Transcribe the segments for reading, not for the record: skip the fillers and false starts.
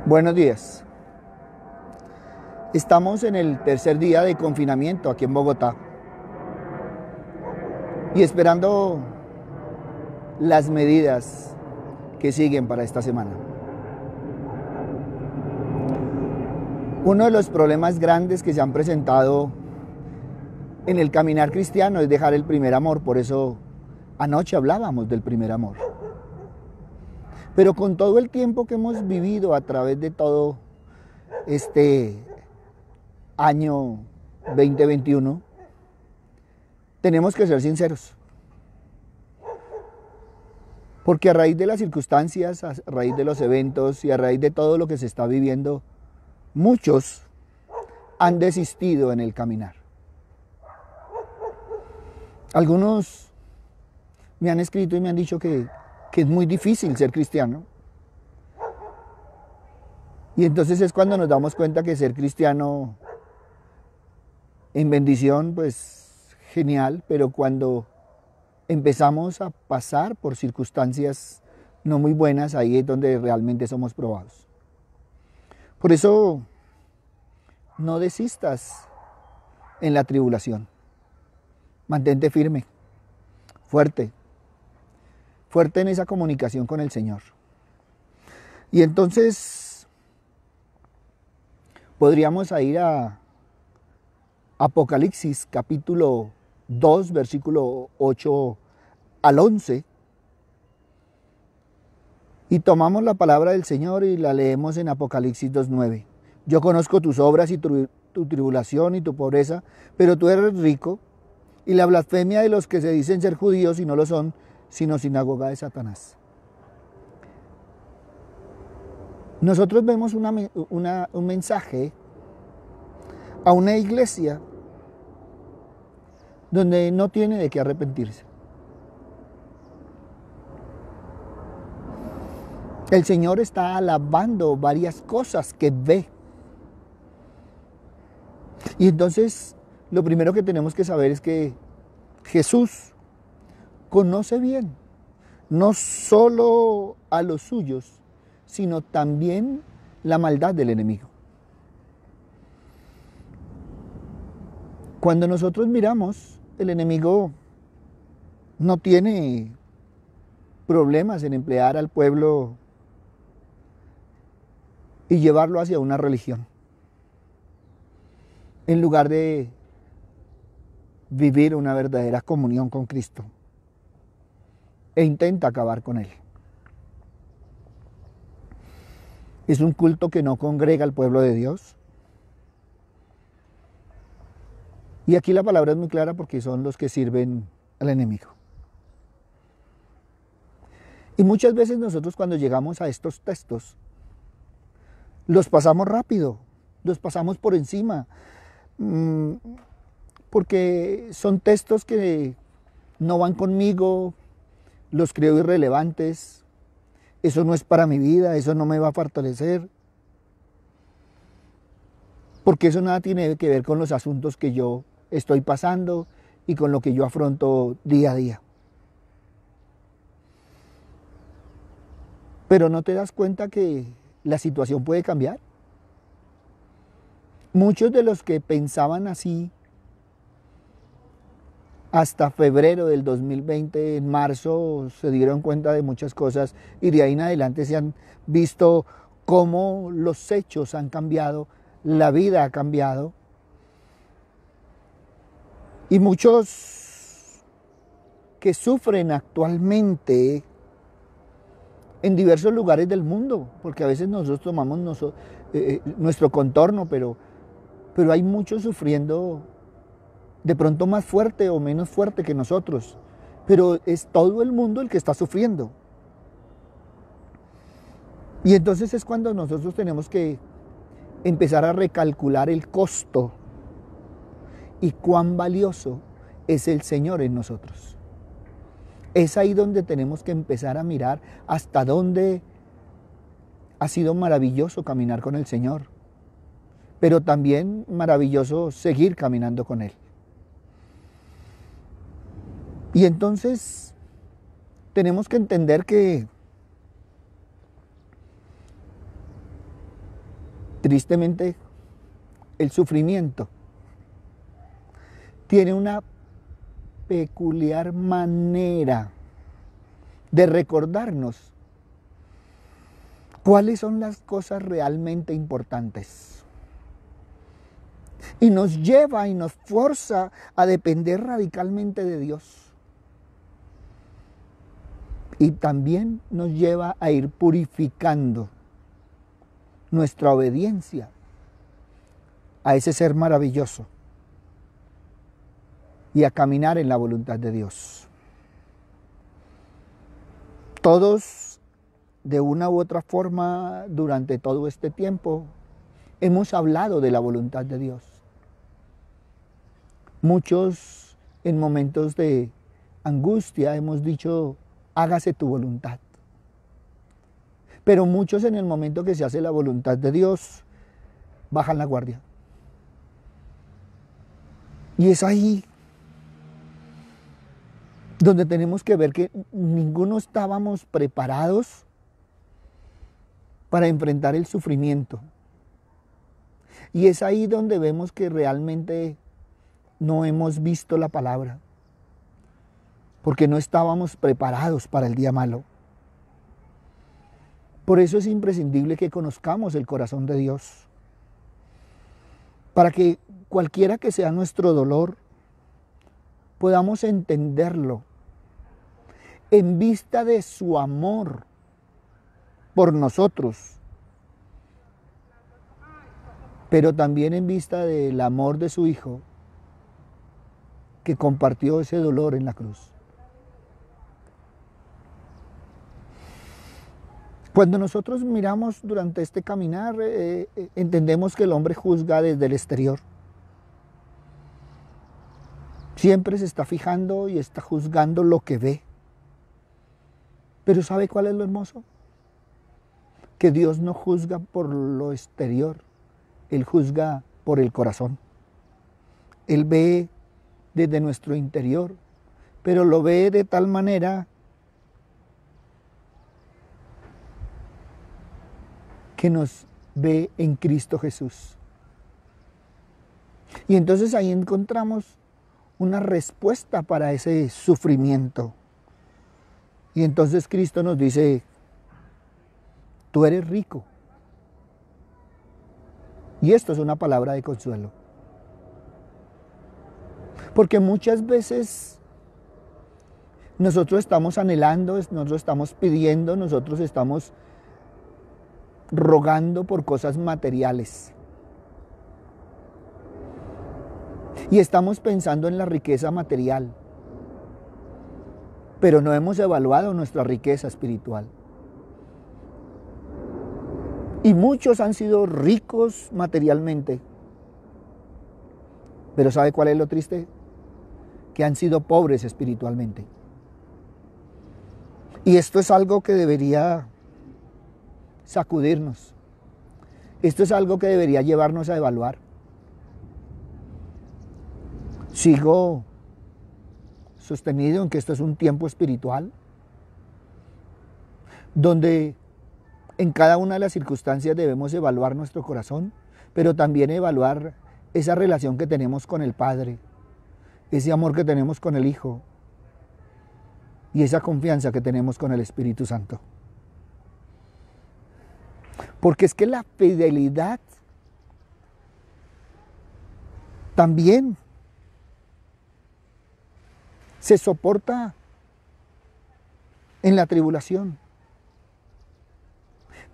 Buenos días. Estamos en el tercer día de confinamiento aquí en Bogotá y esperando las medidas que siguen para esta semana. Uno de los problemas grandes que se han presentado en el caminar cristiano es dejar el primer amor, por eso anoche hablábamos del primer amor. Pero con todo el tiempo que hemos vivido a través de todo este año 2021, tenemos que ser sinceros. Porque a raíz de las circunstancias, a raíz de los eventos y a raíz de todo lo que se está viviendo, muchos han desistido en el caminar. Algunos me han escrito y me han dicho que es muy difícil ser cristiano. Y entonces es cuando nos damos cuenta que ser cristiano en bendición, pues genial, pero cuando empezamos a pasar por circunstancias no muy buenas, ahí es donde realmente somos probados. Por eso, no desistas en la tribulación. Mantente firme, fuerte en esa comunicación con el Señor. Y entonces podríamos ir a Apocalipsis capítulo 2, versículo 8 al 11, y tomamos la palabra del Señor y la leemos en Apocalipsis 2:9. Yo conozco tus obras y tu tribulación y tu pobreza, pero tú eres rico, y la blasfemia de los que se dicen ser judíos y no lo son, sino sinagoga de Satanás. Nosotros vemos un mensaje a una iglesia donde no tiene de qué arrepentirse. El Señor está alabando varias cosas que ve. Y entonces, lo primero que tenemos que saber es que Jesús conoce bien, no solo a los suyos, sino también la maldad del enemigo. Cuando nosotros miramos, el enemigo no tiene problemas en emplear al pueblo y llevarlo hacia una religión, en lugar de vivir una verdadera comunión con Cristo, e intenta acabar con él. Es un culto que no congrega al pueblo de Dios. Y aquí la palabra es muy clara porque son los que sirven al enemigo. Y muchas veces nosotros cuando llegamos a estos textos, los pasamos rápido, los pasamos por encima, porque son textos que no van conmigo, los creo irrelevantes, eso no es para mi vida, eso no me va a fortalecer, porque eso nada tiene que ver con los asuntos que yo estoy pasando y con lo que yo afronto día a día. Pero ¿no te das cuenta que la situación puede cambiar? Muchos de los que pensaban así hasta febrero del 2020, en marzo, se dieron cuenta de muchas cosas y de ahí en adelante se han visto cómo los hechos han cambiado, la vida ha cambiado. Y muchos que sufren actualmente en diversos lugares del mundo, porque a veces nosotros tomamos nuestro contorno, pero hay muchos sufriendo de pronto más fuerte o menos fuerte que nosotros, pero es todo el mundo el que está sufriendo. Y entonces es cuando nosotros tenemos que empezar a recalcular el costo y cuán valioso es el Señor en nosotros. Es ahí donde tenemos que empezar a mirar hasta dónde ha sido maravilloso caminar con el Señor, pero también maravilloso seguir caminando con Él. Y entonces tenemos que entender que Tristemente, el sufrimiento tiene una peculiar manera de recordarnos cuáles son las cosas realmente importantes. Y nos lleva y nos forza a depender radicalmente de Dios. Y también nos lleva a ir purificando nuestra obediencia a ese ser maravilloso y a caminar en la voluntad de Dios. Todos, de una u otra forma, durante todo este tiempo, hemos hablado de la voluntad de Dios. Muchos, en momentos de angustia, hemos dicho, hágase tu voluntad. Pero muchos, en el momento que se hace la voluntad de Dios, bajan la guardia. Y es ahí donde tenemos que ver que ninguno estábamos preparados para enfrentar el sufrimiento. Y es ahí donde vemos que realmente no hemos visto la palabra, porque no estábamos preparados para el día malo. Por eso es imprescindible que conozcamos el corazón de Dios, para que cualquiera que sea nuestro dolor, podamos entenderlo en vista de su amor por nosotros, pero también en vista del amor de su Hijo, que compartió ese dolor en la cruz. Cuando nosotros miramos durante este caminar, entendemos que el hombre juzga desde el exterior. Siempre se está fijando y está juzgando lo que ve. Pero ¿sabe cuál es lo hermoso? Que Dios no juzga por lo exterior, Él juzga por el corazón. Él ve desde nuestro interior, pero lo ve de tal manera que nos ve en Cristo Jesús. Y entonces ahí encontramos una respuesta para ese sufrimiento. Y entonces Cristo nos dice, tú eres rico. Y esto es una palabra de consuelo. Porque muchas veces nosotros estamos anhelando, nosotros estamos pidiendo, nosotros estamos rogando por cosas materiales. Y estamos pensando en la riqueza material, pero no hemos evaluado nuestra riqueza espiritual. Y muchos han sido ricos materialmente, pero ¿sabe cuál es lo triste? Que han sido pobres espiritualmente. Y esto es algo que debería sacudirnos. Esto es algo que debería llevarnos a evaluar. ¿Sigo sostenido en que esto es un tiempo espiritual? Donde en cada una de las circunstancias debemos evaluar nuestro corazón, pero también evaluar esa relación que tenemos con el Padre, ese amor que tenemos con el Hijo y esa confianza que tenemos con el Espíritu Santo. Porque es que la fidelidad también se soporta en la tribulación.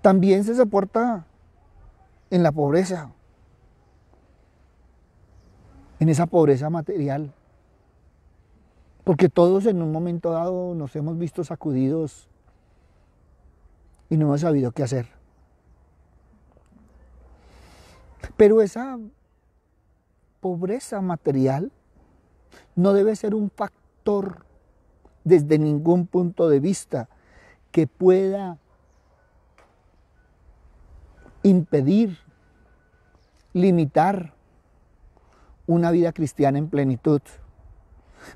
También se soporta en la pobreza, en esa pobreza material. Porque todos en un momento dado nos hemos visto sacudidos y no hemos sabido qué hacer. Pero esa pobreza material no debe ser un factor desde ningún punto de vista que pueda impedir, limitar una vida cristiana en plenitud.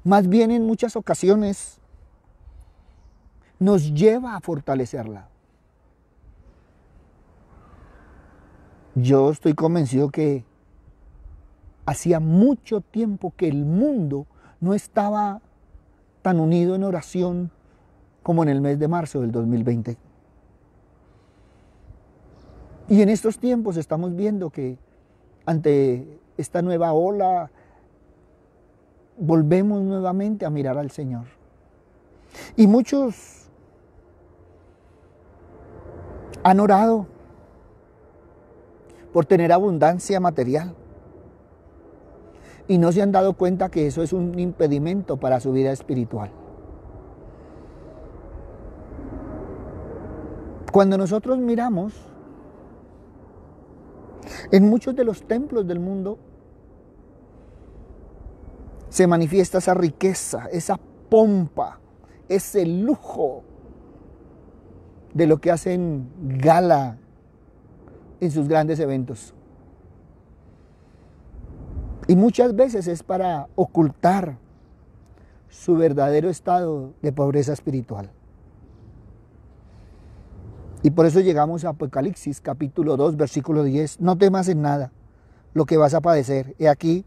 Más bien, en muchas ocasiones nos lleva a fortalecerla. Yo estoy convencido que hacía mucho tiempo que el mundo no estaba tan unido en oración como en el mes de marzo del 2020. Y en estos tiempos estamos viendo que ante esta nueva ola volvemos nuevamente a mirar al Señor. Y muchos han orado por tener abundancia material y no se han dado cuenta que eso es un impedimento para su vida espiritual. Cuando nosotros miramos en muchos de los templos del mundo, se manifiesta esa riqueza, esa pompa, ese lujo de lo que hacen gala en sus grandes eventos. Y muchas veces es para ocultar su verdadero estado de pobreza espiritual. Y por eso llegamos a Apocalipsis capítulo 2, versículo 10. No temas en nada lo que vas a padecer. He aquí,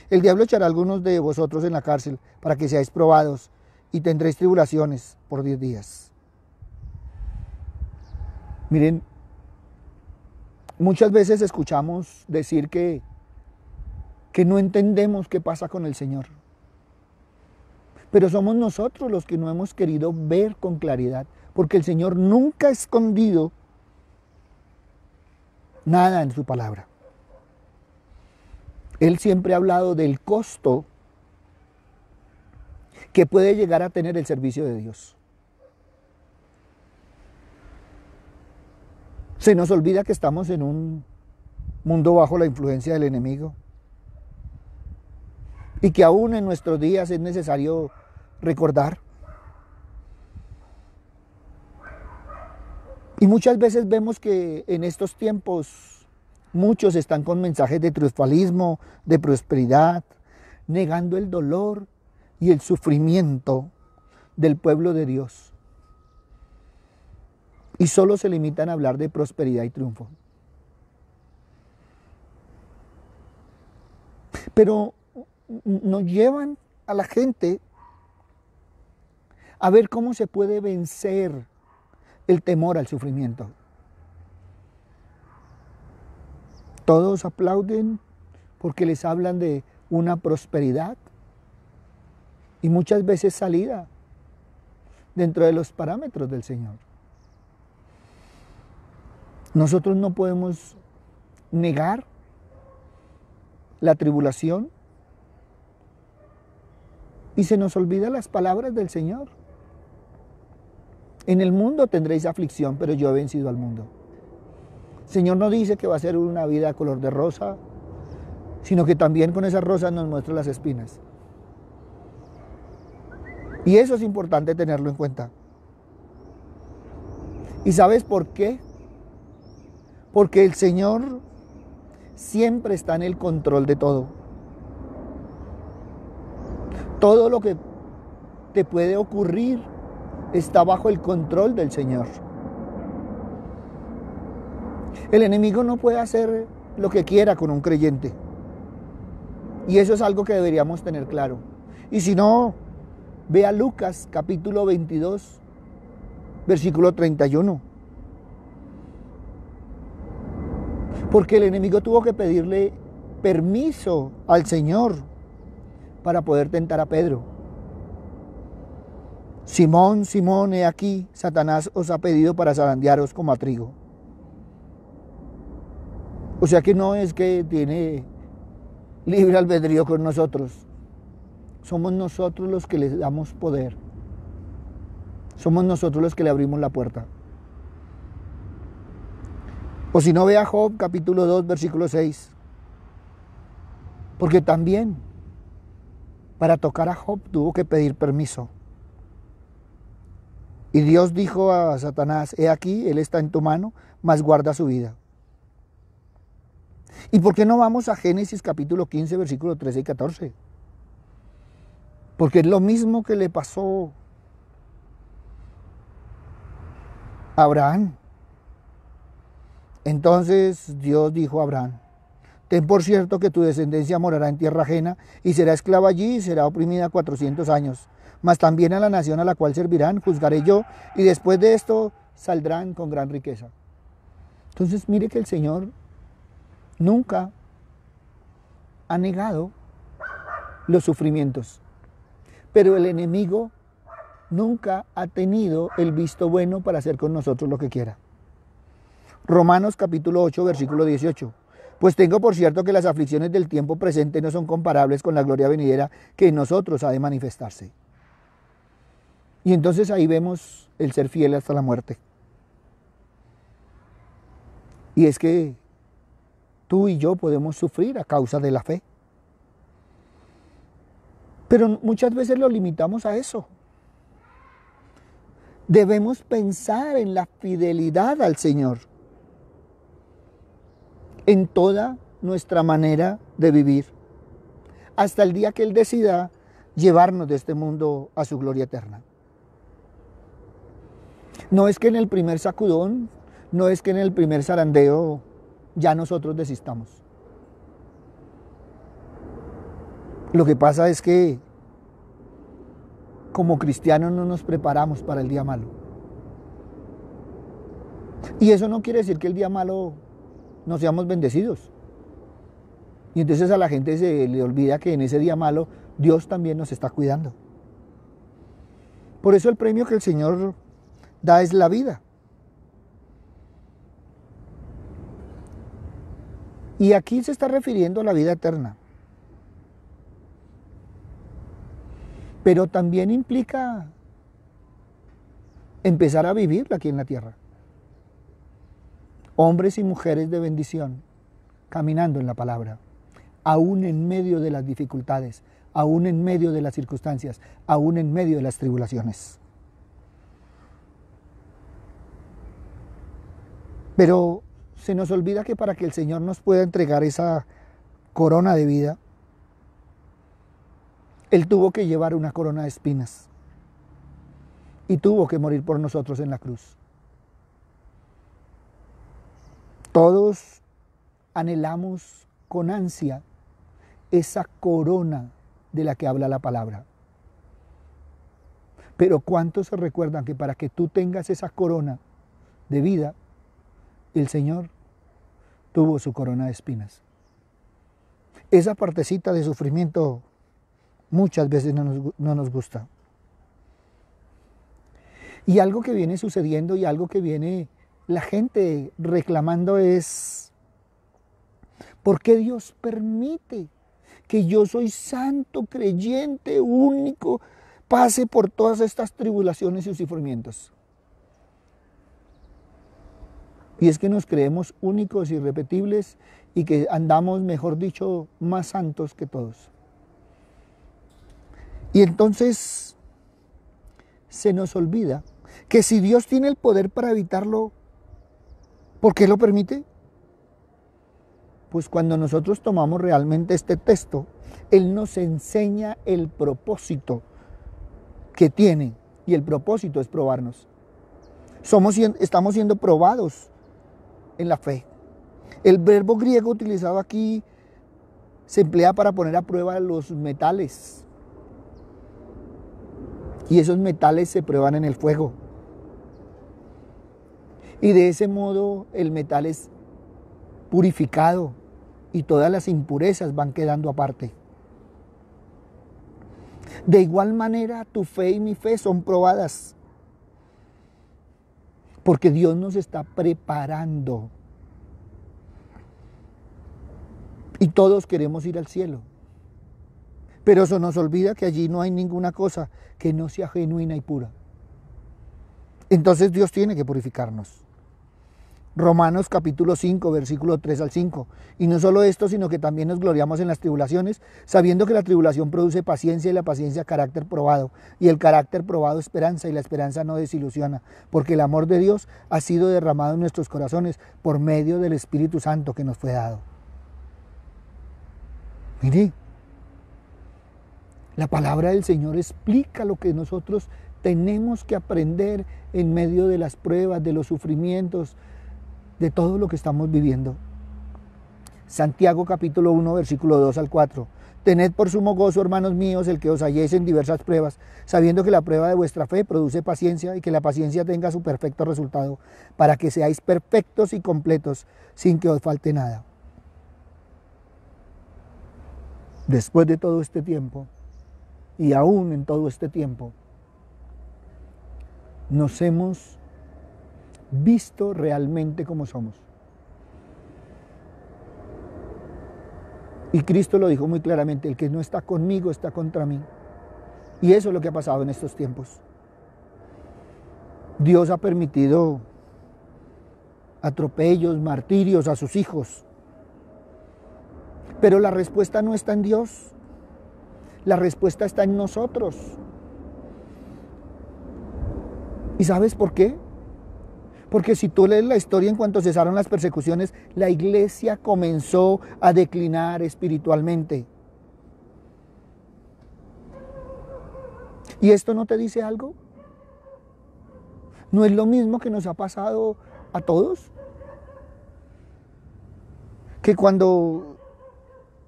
el diablo echará a algunos de vosotros en la cárcel para que seáis probados y tendréis tribulaciones por 10 días. Miren, muchas veces escuchamos decir que no entendemos qué pasa con el Señor. Pero somos nosotros los que no hemos querido ver con claridad, porque el Señor nunca ha escondido nada en su palabra. Él siempre ha hablado del costo que puede llegar a tener el servicio de Dios. Se nos olvida que estamos en un mundo bajo la influencia del enemigo y que aún en nuestros días es necesario recordar. Y muchas veces vemos que en estos tiempos muchos están con mensajes de triunfalismo, de prosperidad, negando el dolor y el sufrimiento del pueblo de Dios. Y solo se limitan a hablar de prosperidad y triunfo. Pero nos llevan a la gente a ver cómo se puede vencer el temor al sufrimiento. Todos aplauden porque les hablan de una prosperidad y muchas veces salida dentro de los parámetros del Señor. Nosotros no podemos negar la tribulación y se nos olvidan las palabras del Señor. En el mundo tendréis aflicción, pero yo he vencido al mundo. El Señor no dice que va a ser una vida color de rosa, sino que también con esas rosas nos muestra las espinas. Y eso es importante tenerlo en cuenta. ¿Y sabes por qué? Porque el Señor siempre está en el control de todo. Todo lo que te puede ocurrir está bajo el control del Señor. El enemigo no puede hacer lo que quiera con un creyente. Y eso es algo que deberíamos tener claro. Y si no, ve a Lucas capítulo 22, versículo 31. Porque el enemigo tuvo que pedirle permiso al Señor para poder tentar a Pedro. Simón, Simón, he aquí, Satanás os ha pedido para zarandearos como a trigo. O sea que no es que tiene libre albedrío con nosotros. Somos nosotros los que le damos poder. Somos nosotros los que le abrimos la puerta. O si no, ve a Job capítulo 2, versículo 6. Porque también para tocar a Job tuvo que pedir permiso. Y Dios dijo a Satanás, he aquí, él está en tu mano, mas guarda su vida. ¿Y por qué no vamos a Génesis capítulo 15, versículos 13 y 14? Porque es lo mismo que le pasó a Abraham. Entonces Dios dijo a Abraham: ten por cierto que tu descendencia morará en tierra ajena y será esclava allí y será oprimida 400 años. Mas también a la nación a la cual servirán juzgaré yo, y después de esto saldrán con gran riqueza. Entonces mire que el Señor nunca ha negado los sufrimientos, pero el enemigo nunca ha tenido el visto bueno para hacer con nosotros lo que quiera. Romanos capítulo 8, versículo 18. Pues tengo por cierto que las aflicciones del tiempo presente no son comparables con la gloria venidera que en nosotros ha de manifestarse. Y entonces ahí vemos el ser fiel hasta la muerte. Y es que tú y yo podemos sufrir a causa de la fe. Pero muchas veces lo limitamos a eso. Debemos pensar en la fidelidad al Señor en toda nuestra manera de vivir, hasta el día que Él decida llevarnos de este mundo a su gloria eterna. No es que en el primer sacudón, no es que en el primer zarandeo ya nosotros desistamos. Lo que pasa es que como cristianos no nos preparamos para el día malo. Y eso no quiere decir que el día malo no seamos bendecidos. Y entonces a la gente se le olvida que en ese día malo Dios también nos está cuidando. Por eso el premio que el Señor da es la vida. Y aquí se está refiriendo a la vida eterna. Pero también implica empezar a vivirla aquí en la tierra. Hombres y mujeres de bendición, caminando en la palabra, aún en medio de las dificultades, aún en medio de las circunstancias, aún en medio de las tribulaciones. Pero se nos olvida que para que el Señor nos pueda entregar esa corona de vida, Él tuvo que llevar una corona de espinas y tuvo que morir por nosotros en la cruz. Todos anhelamos con ansia esa corona de la que habla la palabra. Pero ¿cuántos se recuerdan que para que tú tengas esa corona de vida, el Señor tuvo su corona de espinas? Esa partecita de sufrimiento muchas veces no nos gusta. Y algo que viene sucediendo y algo que viene la gente reclamando es: ¿por qué Dios permite que yo soy santo, creyente, único, pase por todas estas tribulaciones y sufrimientos? Y es que nos creemos únicos, irrepetibles y que andamos, mejor dicho, más santos que todos. Y entonces se nos olvida que si Dios tiene el poder para evitarlo, ¿por qué lo permite? Pues cuando nosotros tomamos realmente este texto, Él nos enseña el propósito que tiene, y el propósito es probarnos. Estamos siendo probados en la fe. El verbo griego utilizado aquí se emplea para poner a prueba los metales. Y esos metales se prueban en el fuego. Y de ese modo el metal es purificado y todas las impurezas van quedando aparte. De igual manera, tu fe y mi fe son probadas. Porque Dios nos está preparando. Y todos queremos ir al cielo. Pero eso nos olvida que allí no hay ninguna cosa que no sea genuina y pura. Entonces Dios tiene que purificarnos. Romanos capítulo 5, versículo 3 al 5. Y no solo esto, sino que también nos gloriamos en las tribulaciones, sabiendo que la tribulación produce paciencia y la paciencia carácter probado. Y el carácter probado esperanza, y la esperanza no desilusiona, porque el amor de Dios ha sido derramado en nuestros corazones por medio del Espíritu Santo que nos fue dado. Mire, la palabra del Señor explica lo que nosotros tenemos que aprender en medio de las pruebas, de los sufrimientos, de todo lo que estamos viviendo. Santiago capítulo 1, versículo 2 al 4. Tened por sumo gozo, hermanos míos, el que os halléis en diversas pruebas, sabiendo que la prueba de vuestra fe produce paciencia y que la paciencia tenga su perfecto resultado, para que seáis perfectos y completos, sin que os falte nada. Después de todo este tiempo, y aún en todo este tiempo, nos hemos visto realmente como somos. Y Cristo lo dijo muy claramente, el que no está conmigo está contra mí. Y eso es lo que ha pasado en estos tiempos. Dios ha permitido atropellos, martirios a sus hijos. Pero la respuesta no está en Dios. La respuesta está en nosotros. ¿Y sabes por qué? Porque si tú lees la historia, en cuanto cesaron las persecuciones, la iglesia comenzó a declinar espiritualmente. ¿Y esto no te dice algo? ¿No es lo mismo que nos ha pasado a todos? Que cuando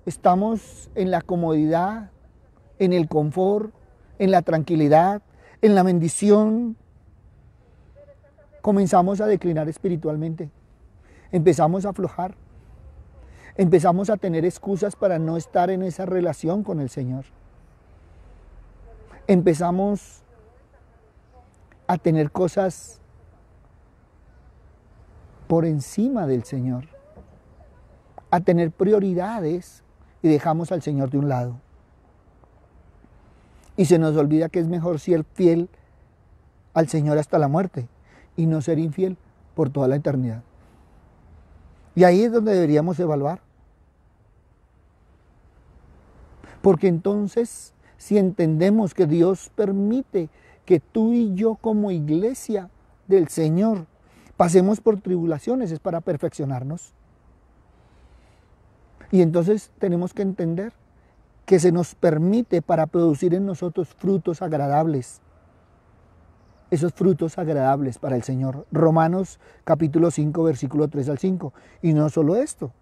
estamos en la comodidad, en el confort, en la tranquilidad, en la bendición, comenzamos a declinar espiritualmente, empezamos a aflojar, empezamos a tener excusas para no estar en esa relación con el Señor. Empezamos a tener cosas por encima del Señor, a tener prioridades y dejamos al Señor de un lado. Y se nos olvida que es mejor ser fiel al Señor hasta la muerte y no ser infiel por toda la eternidad. Y ahí es donde deberíamos evaluar. Porque entonces, si entendemos que Dios permite que tú y yo como iglesia del Señor pasemos por tribulaciones, es para perfeccionarnos. Y entonces tenemos que entender que se nos permite para producir en nosotros frutos agradables. Esos frutos agradables para el Señor. Romanos capítulo 5, versículo 3 al 5. Y no solo esto,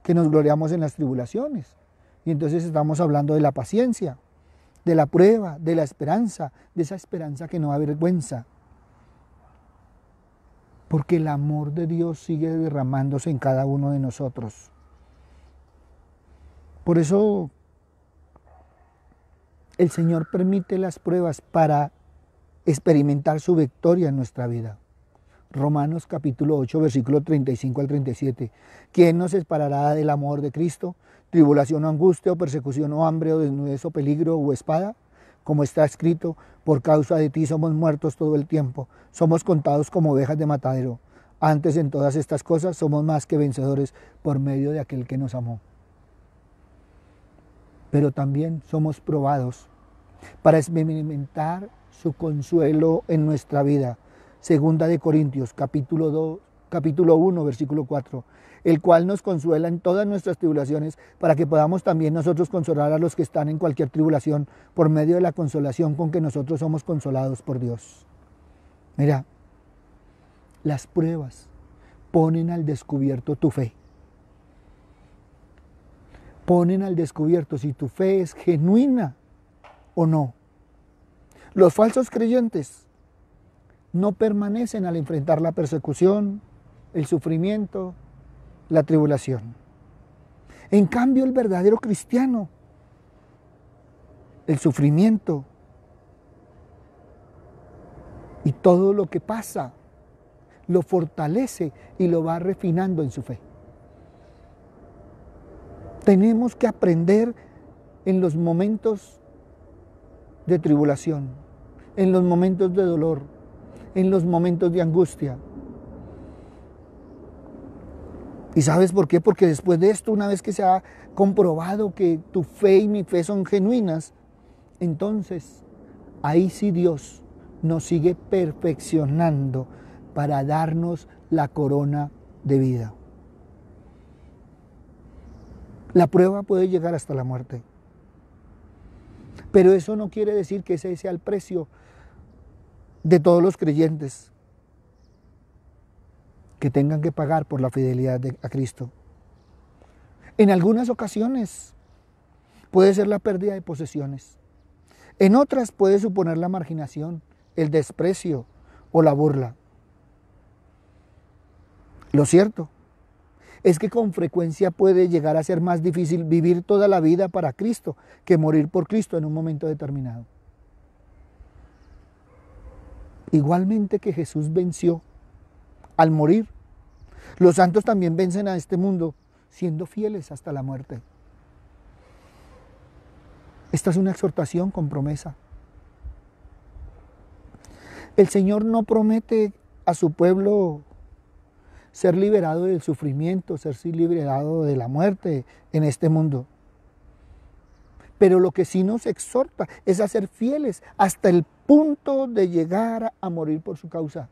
que nos gloriamos en las tribulaciones. Y entonces estamos hablando de la paciencia, de la prueba, de la esperanza, de esa esperanza que no avergüenza. Porque el amor de Dios sigue derramándose en cada uno de nosotros. Por eso el Señor permite las pruebas para experimentar su victoria en nuestra vida. Romanos capítulo 8, versículo 35 al 37. ¿Quién nos separará del amor de Cristo? ¿Tribulación o angustia o persecución o hambre o desnudez o peligro o espada? Como está escrito, por causa de ti somos muertos todo el tiempo, somos contados como ovejas de matadero. Antes en todas estas cosas somos más que vencedores por medio de aquel que nos amó. Pero también somos probados para experimentar su consuelo en nuestra vida. Segunda de Corintios, capítulo 1, versículo 4, el cual nos consuela en todas nuestras tribulaciones, para que podamos también nosotros consolar a los que están en cualquier tribulación, por medio de la consolación con que nosotros somos consolados por Dios. Mira, las pruebas ponen al descubierto tu fe. Ponen al descubierto si tu fe es genuina o no. Los falsos creyentes no permanecen al enfrentar la persecución, el sufrimiento, la tribulación. En cambio, el verdadero cristiano, el sufrimiento y todo lo que pasa, lo fortalece y lo va refinando en su fe. Tenemos que aprender en los momentos de tribulación, en los momentos de dolor, en los momentos de angustia. ¿Y sabes por qué? Porque después de esto, una vez que se ha comprobado que tu fe y mi fe son genuinas, entonces ahí sí Dios nos sigue perfeccionando para darnos la corona de vida. La prueba puede llegar hasta la muerte. Pero eso no quiere decir que ese sea el precio de todos los creyentes. que tengan que pagar por la fidelidad a Cristo. En algunas ocasiones puede ser la pérdida de posesiones. En otras puede suponer la marginación, el desprecio o la burla. Lo cierto es que con frecuencia puede llegar a ser más difícil vivir toda la vida para Cristo que morir por Cristo en un momento determinado. Igualmente que Jesús venció al morir, los santos también vencen a este mundo siendo fieles hasta la muerte. Esta es una exhortación con promesa. El Señor no promete a su pueblo ser liberado del sufrimiento, ser liberado de la muerte en este mundo. Pero lo que sí nos exhorta es a ser fieles hasta el punto de llegar a morir por su causa.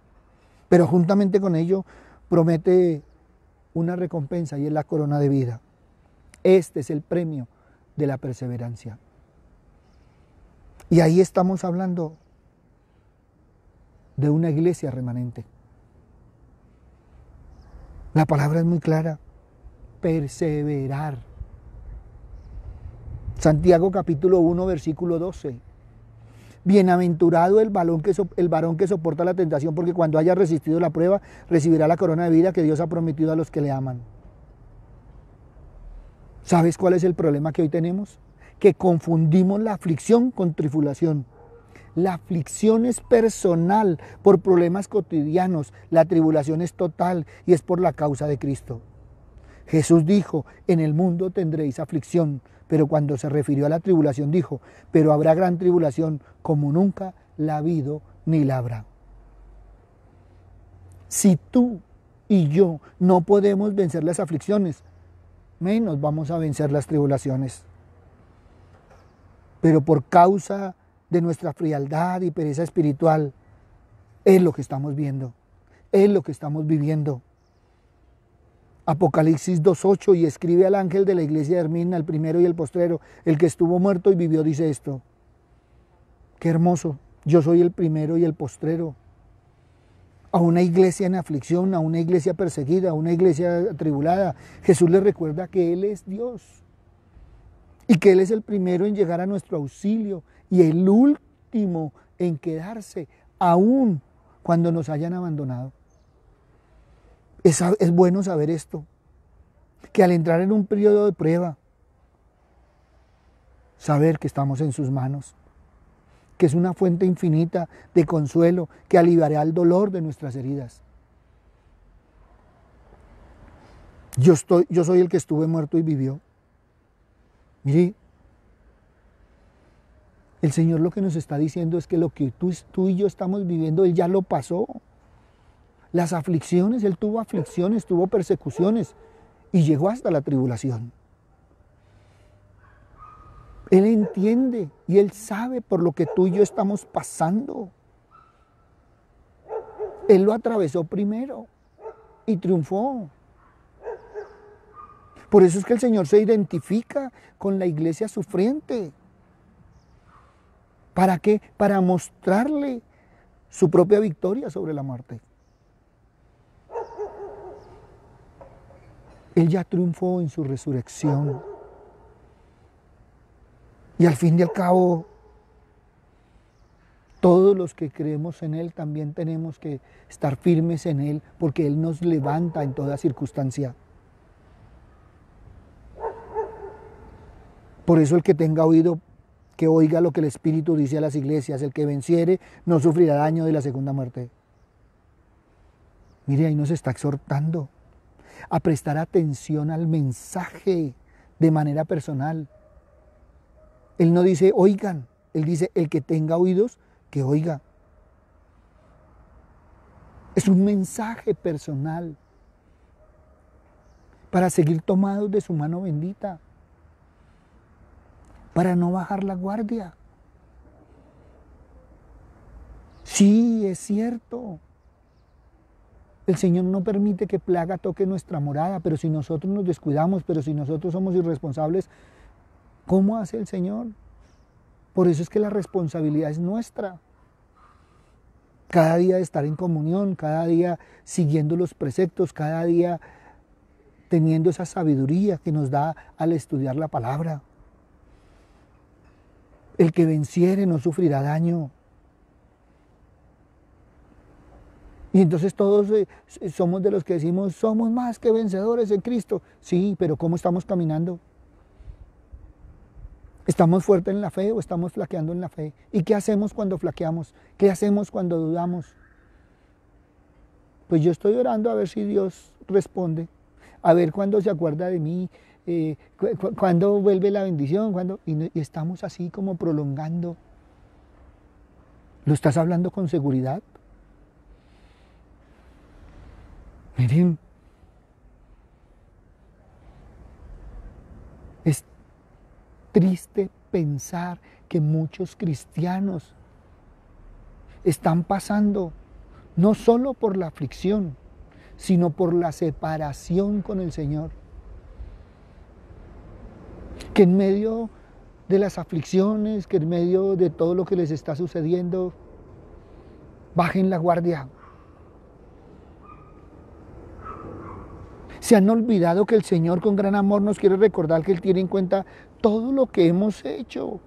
Pero juntamente con ello promete una recompensa y es la corona de vida. Este es el premio de la perseverancia. Y ahí estamos hablando de una iglesia remanente. La palabra es muy clara, perseverar. Santiago capítulo 1, versículo 12. Bienaventurado el varón que soporta la tentación, porque cuando haya resistido la prueba, recibirá la corona de vida que Dios ha prometido a los que le aman. ¿Sabes cuál es el problema que hoy tenemos? Que confundimos la aflicción con tribulación. La aflicción es personal por problemas cotidianos, la tribulación es total y es por la causa de Cristo. Jesús dijo, en el mundo tendréis aflicción, pero cuando se refirió a la tribulación dijo, pero habrá gran tribulación como nunca la ha habido ni la habrá. Si tú y yo no podemos vencer las aflicciones, menos vamos a vencer las tribulaciones. Pero por causa de nuestra frialdad y pereza espiritual, es lo que estamos viendo, es lo que estamos viviendo. Apocalipsis 2:8, y escribe al ángel de la iglesia de Esmirna, el primero y el postrero, el que estuvo muerto y vivió, dice esto. Qué hermoso, yo soy el primero y el postrero. A una iglesia en aflicción, a una iglesia perseguida, a una iglesia atribulada, Jesús le recuerda que Él es Dios y que Él es el primero en llegar a nuestro auxilio y el último en quedarse, aún cuando nos hayan abandonado. Es bueno saber esto, que al entrar en un periodo de prueba, saber que estamos en sus manos, que es una fuente infinita de consuelo que aliviará el dolor de nuestras heridas. Yo soy el que estuve muerto y vivió. Mire, el Señor lo que nos está diciendo es que lo que tú y yo estamos viviendo, Él ya lo pasó. Las aflicciones, Él tuvo aflicciones, tuvo persecuciones y llegó hasta la tribulación. Él entiende y Él sabe por lo que tú y yo estamos pasando. Él lo atravesó primero y triunfó. Por eso es que el Señor se identifica con la iglesia sufriente. ¿Para qué? Para mostrarle su propia victoria sobre la muerte. Él ya triunfó en su resurrección. Y al fin y al cabo, todos los que creemos en Él también tenemos que estar firmes en Él, porque Él nos levanta en toda circunstancia. Por eso el que tenga oído, que oiga lo que el Espíritu dice a las iglesias. El que venciere no sufrirá daño de la segunda muerte. Mire, ahí nos está exhortando a prestar atención al mensaje de manera personal. Él no dice, oigan, Él dice, el que tenga oídos, que oiga. Es un mensaje personal para seguir tomados de su mano bendita, para no bajar la guardia. Sí, es cierto. El Señor no permite que plaga toque nuestra morada, pero si nosotros nos descuidamos, pero si nosotros somos irresponsables, ¿cómo hace el Señor? Por eso es que la responsabilidad es nuestra. cada día de estar en comunión, cada día siguiendo los preceptos, cada día teniendo esa sabiduría que nos da al estudiar la palabra. El que venciere no sufrirá daño. Y entonces todos somos de los que decimos, somos más que vencedores en Cristo. Sí, pero ¿cómo estamos caminando? ¿Estamos fuertes en la fe o estamos flaqueando en la fe? ¿Y qué hacemos cuando flaqueamos? ¿Qué hacemos cuando dudamos? Pues yo estoy orando a ver si Dios responde, a ver cuándo se acuerda de mí, cuándo vuelve la bendición, y estamos así como prolongando. ¿Lo estás hablando con seguridad? Miren, es triste pensar que muchos cristianos están pasando no solo por la aflicción, sino por la separación con el Señor. Que en medio de las aflicciones, que en medio de todo lo que les está sucediendo, bajen la guardia. Se han olvidado que el Señor con gran amor nos quiere recordar que Él tiene en cuenta todo lo que hemos hecho,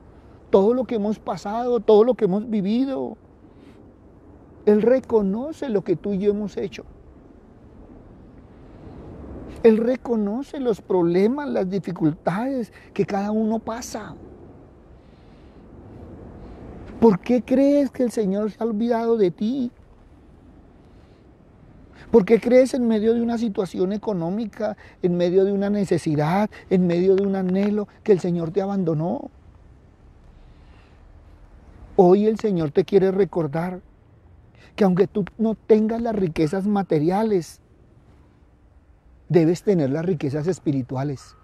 todo lo que hemos pasado, todo lo que hemos vivido. Él reconoce lo que tú y yo hemos hecho. Él reconoce los problemas, las dificultades que cada uno pasa. ¿Por qué crees que el Señor se ha olvidado de ti? ¿Por qué crees en medio de una situación económica, en medio de una necesidad, en medio de un anhelo, que el Señor te abandonó? Hoy el Señor te quiere recordar que aunque tú no tengas las riquezas materiales, debes tener las riquezas espirituales.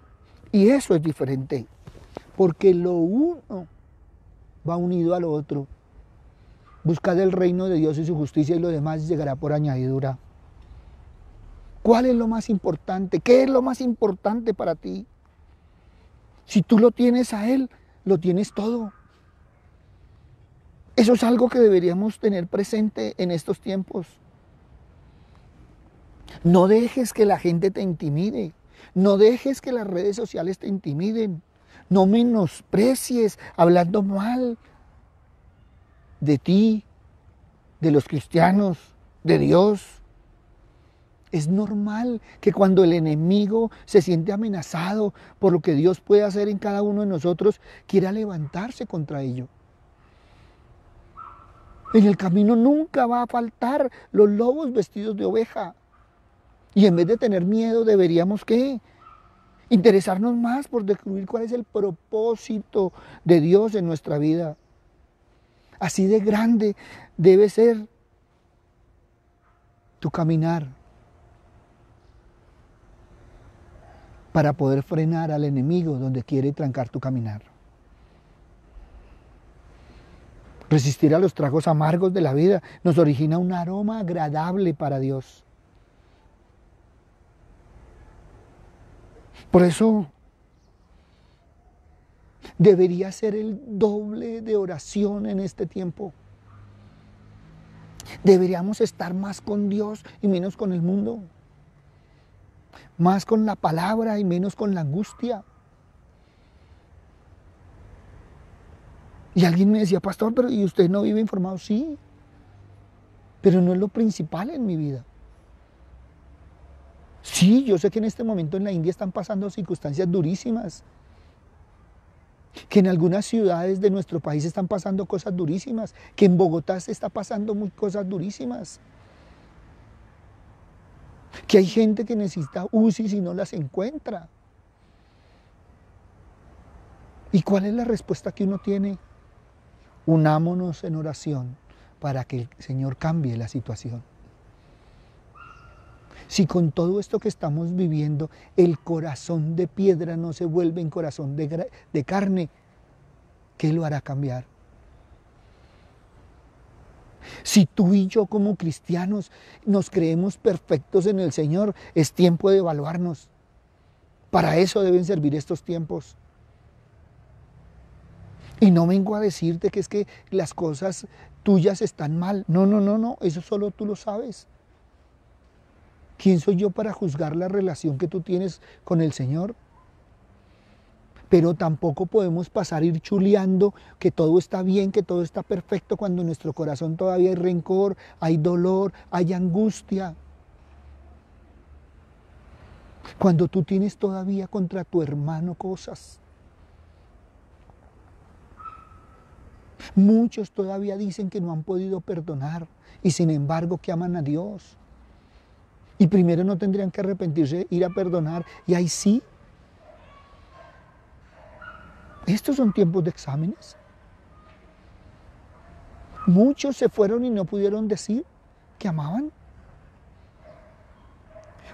Y eso es diferente, porque lo uno va unido a lo otro. Buscad el reino de Dios y su justicia y lo demás llegará por añadidura. ¿Cuál es lo más importante? ¿Qué es lo más importante para ti? Si tú lo tienes a Él, lo tienes todo. Eso es algo que deberíamos tener presente en estos tiempos. No dejes que la gente te intimide. No dejes que las redes sociales te intimiden. No menosprecies hablando mal de ti, de los cristianos, de Dios. Es normal que cuando el enemigo se siente amenazado por lo que Dios puede hacer en cada uno de nosotros, quiera levantarse contra ello. En el camino nunca va a faltar los lobos vestidos de oveja. Y en vez de tener miedo, deberíamos, ¿qué? Interesarnos más por descubrir cuál es el propósito de Dios en nuestra vida. Así de grande debe ser tu caminar para poder frenar al enemigo donde quiere trancar tu caminar. Resistir a los tragos amargos de la vida nos origina un aroma agradable para Dios. Por eso debería ser el doble de oración en este tiempo. Deberíamos estar más con Dios y menos con el mundo. Más con la palabra y menos con la angustia. Y alguien me decía, pastor, pero ¿y usted no vive informado? Sí, pero no es lo principal en mi vida. Sí, yo sé que en este momento en la India están pasando circunstancias durísimas. Que en algunas ciudades de nuestro país están pasando cosas durísimas. Que en Bogotá se está pasando cosas durísimas. Que hay gente que necesita UCIs y no las encuentra. ¿Y cuál es la respuesta que uno tiene? Unámonos en oración para que el Señor cambie la situación. Si con todo esto que estamos viviendo, el corazón de piedra no se vuelve en corazón de carne, ¿qué lo hará cambiar? Si tú y yo como cristianos nos creemos perfectos en el Señor, es tiempo de evaluarnos. Para eso deben servir estos tiempos. Y no vengo a decirte que es que las cosas tuyas están mal. No, no, no, no, eso solo tú lo sabes. ¿Quién soy yo para juzgar la relación que tú tienes con el Señor? Pero tampoco podemos pasar ir chuleando que todo está bien, que todo está perfecto, cuando en nuestro corazón todavía hay rencor, hay dolor, hay angustia. Cuando tú tienes todavía contra tu hermano cosas. Muchos todavía dicen que no han podido perdonar y sin embargo que aman a Dios. Y primero no tendrían que arrepentirse, ir a perdonar, y ahí sí. Estos son tiempos de exámenes. Muchos se fueron y no pudieron decir que amaban.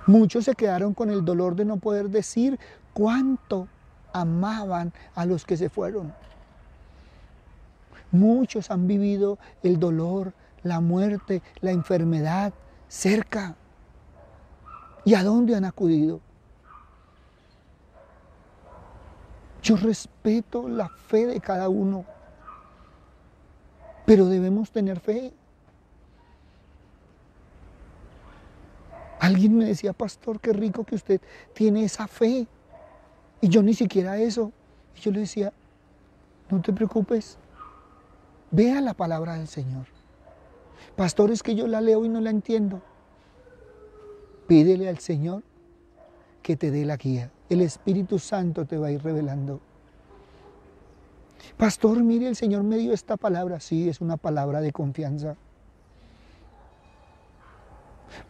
Muchos se quedaron con el dolor de no poder decir cuánto amaban a los que se fueron. Muchos han vivido el dolor, la muerte, la enfermedad cerca. ¿Y a dónde han acudido? Yo respeto la fe de cada uno, pero debemos tener fe. Alguien me decía, pastor, qué rico que usted tiene esa fe. Y yo ni siquiera eso. Y yo le decía, no te preocupes, vea la palabra del Señor. Pastor, es que yo la leo y no la entiendo. Pídele al Señor que te dé la guía. El Espíritu Santo te va a ir revelando. Pastor, mire, el Señor me dio esta palabra. Sí, es una palabra de confianza.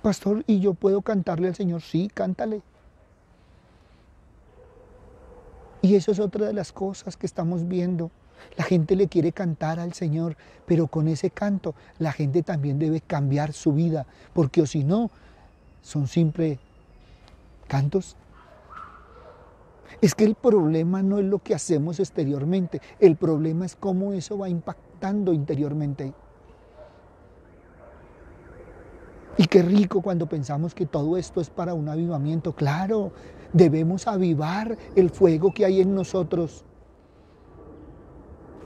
Pastor, ¿y yo puedo cantarle al Señor? Sí, cántale. Y eso es otra de las cosas que estamos viendo. La gente le quiere cantar al Señor, pero con ese canto la gente también debe cambiar su vida, porque o si no, son simples cantos. Es que el problema no es lo que hacemos exteriormente, el problema es cómo eso va impactando interiormente. Y qué rico cuando pensamos que todo esto es para un avivamiento. Claro, debemos avivar el fuego que hay en nosotros.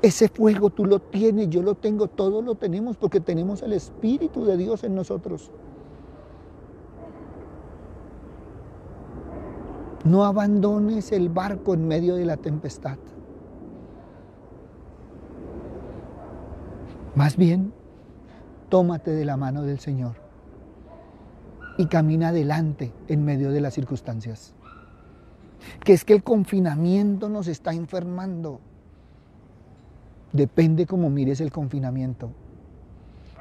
Ese fuego tú lo tienes, yo lo tengo, todos lo tenemos porque tenemos el Espíritu de Dios en nosotros. No abandones el barco en medio de la tempestad. Más bien, tómate de la mano del Señor y camina adelante en medio de las circunstancias. Que es que el confinamiento nos está enfermando. Depende cómo mires el confinamiento.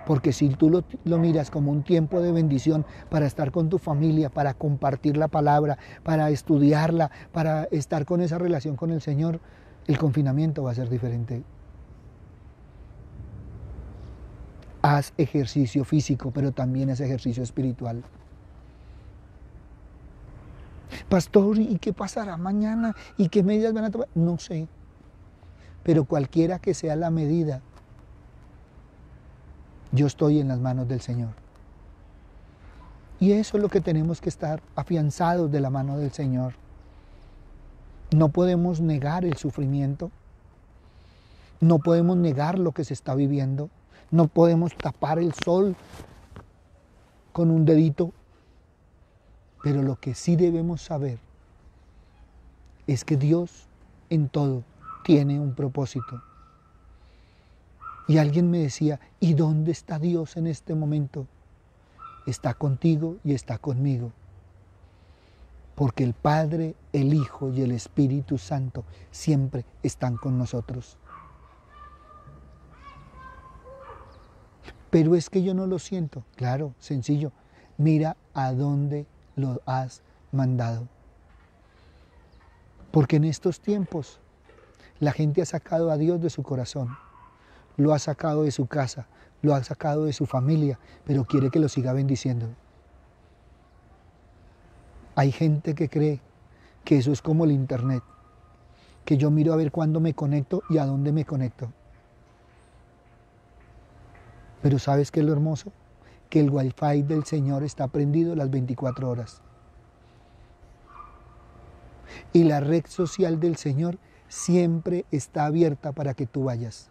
Porque si tú lo miras como un tiempo de bendición para estar con tu familia, para compartir la palabra, para estudiarla, para estar con esa relación con el Señor, el confinamiento va a ser diferente. Haz ejercicio físico, pero también haz ejercicio espiritual. Pastor, ¿y qué pasará mañana? ¿Y qué medidas van a tomar? No sé. Pero cualquiera que sea la medida, yo estoy en las manos del Señor. Y eso es lo que tenemos que estar afianzados de la mano del Señor. No podemos negar el sufrimiento. No podemos negar lo que se está viviendo. No podemos tapar el sol con un dedito. Pero lo que sí debemos saber es que Dios en todo tiene un propósito. Y alguien me decía, ¿y dónde está Dios en este momento? Está contigo y está conmigo. Porque el Padre, el Hijo y el Espíritu Santo siempre están con nosotros. Pero es que yo no lo siento. Claro, sencillo. Mira a dónde lo has mandado. Porque en estos tiempos la gente ha sacado a Dios de su corazón, lo ha sacado de su casa, lo ha sacado de su familia, pero quiere que lo siga bendiciendo. Hay gente que cree que eso es como el internet, que yo miro a ver cuándo me conecto y a dónde me conecto. Pero ¿sabes qué es lo hermoso? Que el Wi-Fi del Señor está prendido las 24 horas. Y la red social del Señor siempre está abierta para que tú vayas.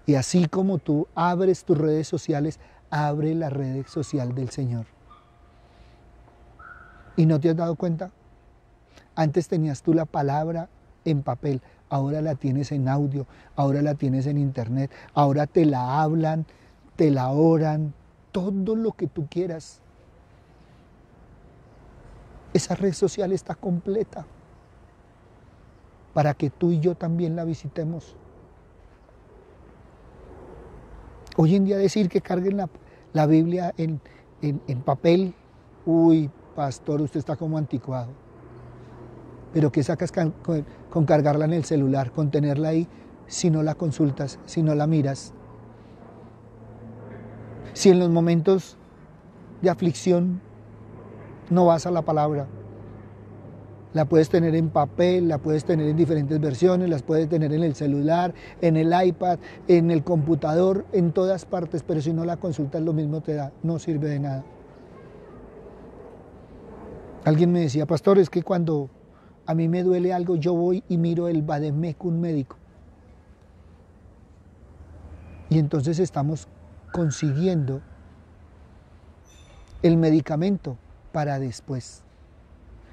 Y así como tú abres tus redes sociales, abre la red social del Señor. ¿Y no te has dado cuenta? Antes tenías tú la palabra en papel, ahora la tienes en audio, ahora la tienes en internet, ahora te la hablan, te la oran, todo lo que tú quieras. Esa red social está completa para que tú y yo también la visitemos. Hoy en día decir que carguen la Biblia en papel, uy, pastor, usted está como anticuado. Pero ¿qué sacas con cargarla en el celular, con tenerla ahí, si no la consultas, si no la miras? Si en los momentos de aflicción no vas a la palabra, la puedes tener en papel, la puedes tener en diferentes versiones, las puedes tener en el celular, en el iPad, en el computador, en todas partes, pero si no la consultas lo mismo te da, no sirve de nada. Alguien me decía, pastor, es que cuando a mí me duele algo, yo voy y miro el Vademecum médico. Y entonces estamos consiguiendo el medicamento para después.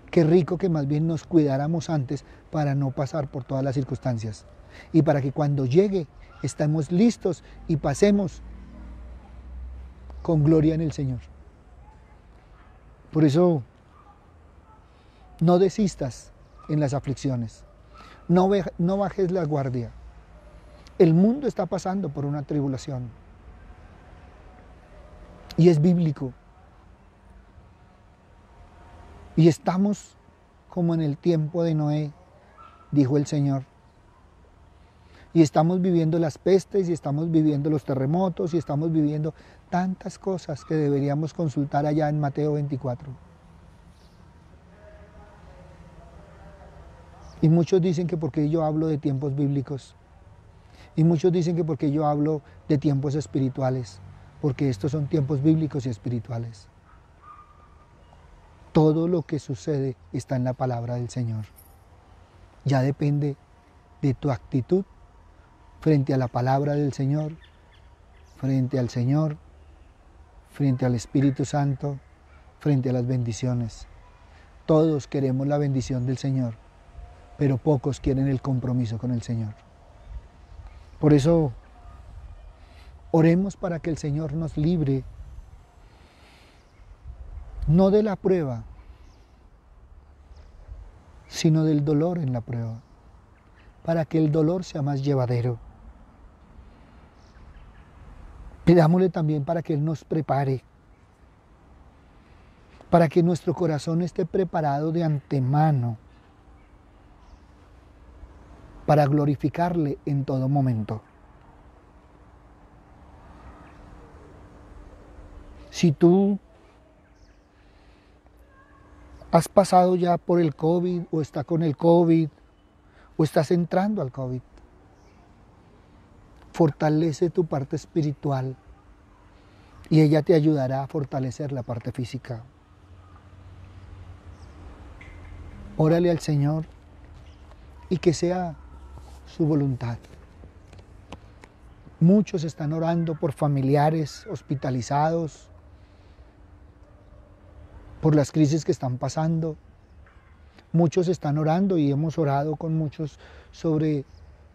Qué rico que más bien nos cuidáramos antes para no pasar por todas las circunstancias. Y para que cuando llegue estemos listos y pasemos con gloria en el Señor. Por eso, no desistas en las aflicciones. No bajes la guardia. El mundo está pasando por una tribulación. Y es bíblico. Y estamos como en el tiempo de Noé, dijo el Señor. Y estamos viviendo las pestes, y estamos viviendo los terremotos, y estamos viviendo tantas cosas que deberíamos consultar allá en Mateo 24. Y muchos dicen que porque yo hablo de tiempos bíblicos. Y muchos dicen que porque yo hablo de tiempos espirituales. Porque estos son tiempos bíblicos y espirituales. Todo lo que sucede está en la palabra del Señor. Ya depende de tu actitud frente a la palabra del Señor, frente al Señor, frente al Espíritu Santo, frente a las bendiciones. Todos queremos la bendición del Señor, pero pocos quieren el compromiso con el Señor. Por eso, oremos para que el Señor nos libre, no de la prueba, sino del dolor en la prueba, para que el dolor sea más llevadero. Pidámosle también para que Él nos prepare, para que nuestro corazón esté preparado de antemano para glorificarle en todo momento. Si tú has pasado ya por el COVID, o estás con el COVID, o estás entrando al COVID, fortalece tu parte espiritual y ella te ayudará a fortalecer la parte física. Órale al Señor y que sea su voluntad. Muchos están orando por familiares hospitalizados, por las crisis que están pasando. Muchos están orando y hemos orado con muchos sobre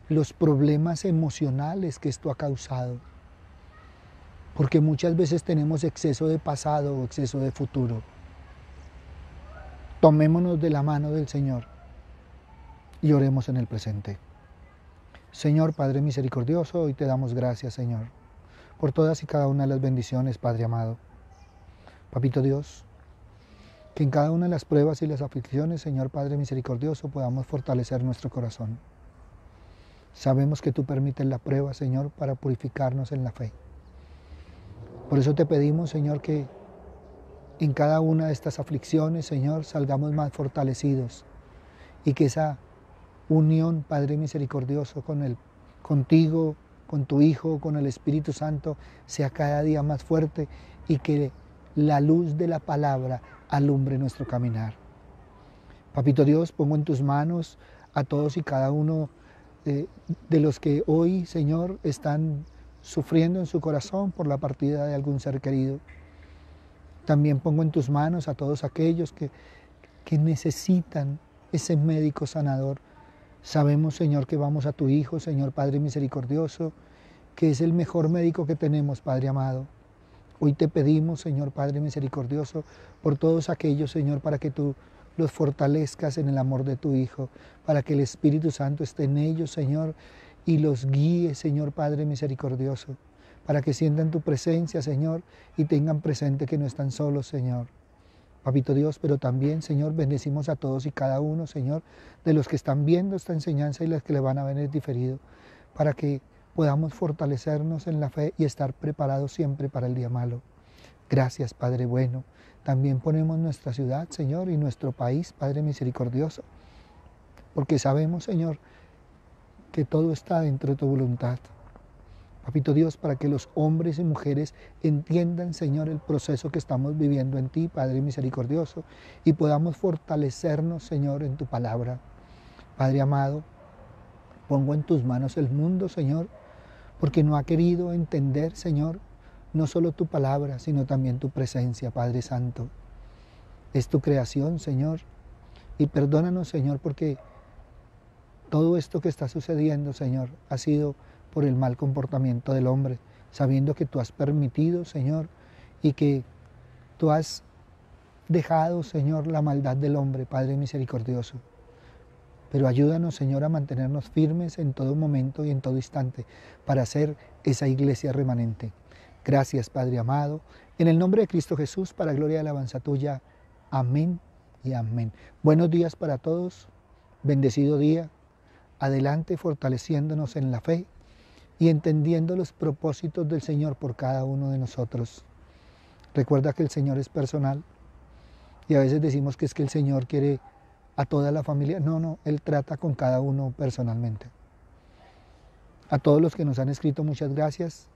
los problemas emocionales que esto ha causado. Porque muchas veces tenemos exceso de pasado o exceso de futuro. Tomémonos de la mano del Señor y oremos en el presente. Señor Padre misericordioso, hoy te damos gracias, Señor, por todas y cada una de las bendiciones, Padre amado. Papito Dios, que en cada una de las pruebas y las aflicciones, Señor Padre misericordioso, podamos fortalecer nuestro corazón. Sabemos que tú permites la prueba, Señor, para purificarnos en la fe. Por eso te pedimos, Señor, que en cada una de estas aflicciones, Señor, salgamos más fortalecidos y que esa unión, Padre misericordioso, contigo, con tu Hijo, con el Espíritu Santo, sea cada día más fuerte y que la luz de la palabra alumbre nuestro caminar. Papito Dios, pongo en tus manos a todos y cada uno de los que hoy, Señor, están sufriendo en su corazón por la partida de algún ser querido. También pongo en tus manos a todos aquellos que necesitan ese médico sanador. Sabemos, Señor, que vamos a tu Hijo, Señor Padre misericordioso, que es el mejor médico que tenemos, Padre amado. Hoy te pedimos, Señor Padre misericordioso, por todos aquellos, Señor, para que tú los fortalezcas en el amor de tu Hijo, para que el Espíritu Santo esté en ellos, Señor, y los guíe, Señor Padre misericordioso, para que sientan tu presencia, Señor, y tengan presente que no están solos, Señor. Papito Dios, pero también, Señor, bendecimos a todos y cada uno, Señor, de los que están viendo esta enseñanza y las que le van a ver diferido, para que podamos fortalecernos en la fe y estar preparados siempre para el día malo. Gracias, Padre bueno. También ponemos nuestra ciudad, Señor, y nuestro país, Padre misericordioso, porque sabemos, Señor, que todo está dentro de tu voluntad. Papito Dios, para que los hombres y mujeres entiendan, Señor, el proceso que estamos viviendo en ti, Padre misericordioso, y podamos fortalecernos, Señor, en tu palabra. Padre amado, pongo en tus manos el mundo, Señor, porque no ha querido entender, Señor, no solo tu palabra, sino también tu presencia, Padre Santo. Es tu creación, Señor, y perdónanos, Señor, porque todo esto que está sucediendo, Señor, ha sido por el mal comportamiento del hombre, sabiendo que tú has permitido, Señor, y que tú has dejado, Señor, la maldad del hombre, Padre misericordioso. Pero ayúdanos, Señor, a mantenernos firmes en todo momento y en todo instante para ser esa iglesia remanente. Gracias, Padre amado. En el nombre de Cristo Jesús, para gloria y alabanza tuya. Amén y amén. Buenos días para todos. Bendecido día. Adelante fortaleciéndonos en la fe y entendiendo los propósitos del Señor por cada uno de nosotros. Recuerda que el Señor es personal y a veces decimos que es que el Señor quiere a toda la familia. No, Él trata con cada uno personalmente. A todos los que nos han escrito, muchas gracias.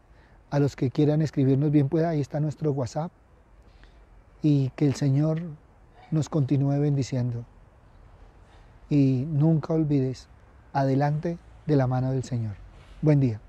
A los que quieran escribirnos bien pueda, ahí está nuestro WhatsApp. Y que el Señor nos continúe bendiciendo. Y nunca olvides, adelante de la mano del Señor. Buen día.